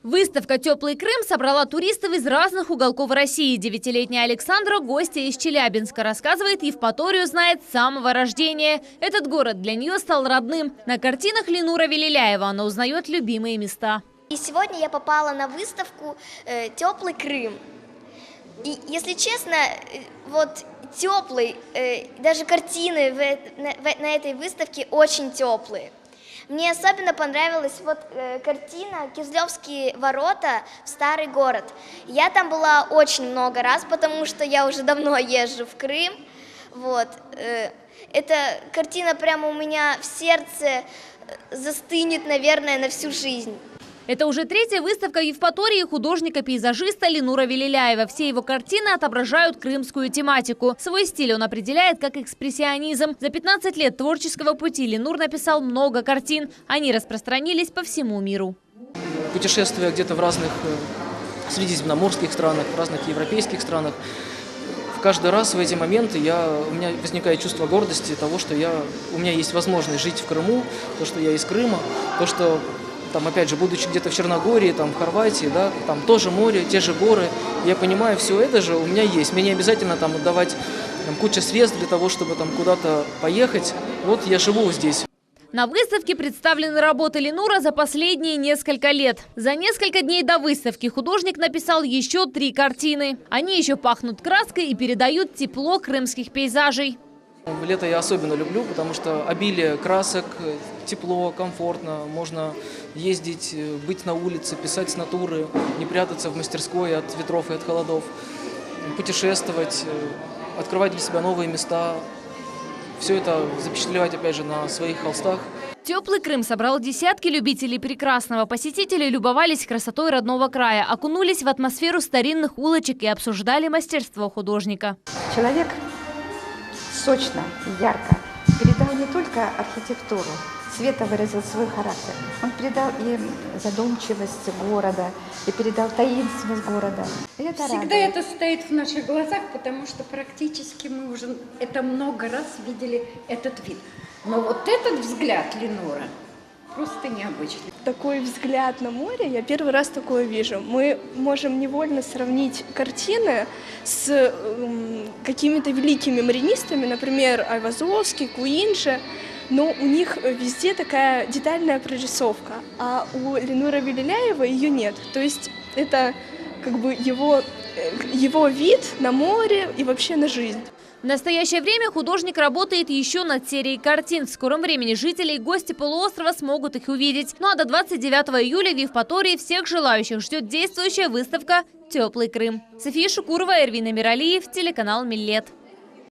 Выставка «Теплый Крым» собрала туристов из разных уголков России. 9-летняя Александра – гостья из Челябинска. Рассказывает, Евпаторию знает с самого рождения. Этот город для нее стал родным. На картинах Ленура Велиляева она узнает любимые места. И сегодня я попала на выставку «Теплый Крым». И, если честно, вот теплый, даже картины на этой выставке очень теплые. Мне особенно понравилась вот картина «Кизлевские ворота в старый город». Я там была очень много раз, потому что я уже давно езжу в Крым. Вот. Эта картина прямо у меня в сердце застынет, наверное, на всю жизнь. Это уже третья выставка в Евпатории художника-пейзажиста Ленура Велиляева. Все его картины отображают крымскую тематику. Свой стиль он определяет как экспрессионизм. За 15 лет творческого пути Ленур написал много картин. Они распространились по всему миру. Путешествуя где-то в разных средиземноморских странах, в разных европейских странах, каждый раз в эти моменты у меня возникает чувство гордости того, что у меня есть возможность жить в Крыму, то, что я из Крыма, то, что там, опять же, будучи где-то в Черногории, там, в Хорватии, да, там тоже море, те же горы, я понимаю, все это же у меня есть. Мне не обязательно там отдавать кучу средств для того, чтобы там куда-то поехать. Вот я живу здесь. На выставке представлены работы Ленура за последние несколько лет. За несколько дней до выставки художник написал еще 3 картины. Они еще пахнут краской и передают тепло крымских пейзажей. Лето я особенно люблю, потому что обилие красок, тепло, комфортно. Можно ездить, быть на улице, писать с натуры, не прятаться в мастерской от ветров и от холодов, путешествовать, открывать для себя новые места. Все это запечатлевать, опять же, на своих холстах. «Теплый Крым» собрал десятки любителей прекрасного. Посетители любовались красотой родного края, окунулись в атмосферу старинных улочек и обсуждали мастерство художника. Человек сочно и ярко передал не только архитектуру, цвета выразил свой характер. Он передал и задумчивость города, и передал таинственность города. И это всегда радует. это стоит в наших глазах, потому что практически мы уже это много раз видели, этот вид. Но вот этот взгляд Ленура просто необычный. Такой взгляд на море, я первый раз такое вижу. Мы можем невольно сравнить картины с какими-то великими маринистами, например, Айвазовский, Куинджи, но у них везде такая детальная прорисовка, а у Ленура Велиляева ее нет. То есть это как бы его вид на море и вообще на жизнь. В настоящее время художник работает еще над серией картин. В скором времени жители и гости полуострова смогут их увидеть. Ну а до 29 июля в Евпатории всех желающих ждет действующая выставка «Теплый Крым». София Шукурова, Эрвин Амиралиев, телеканал Милет.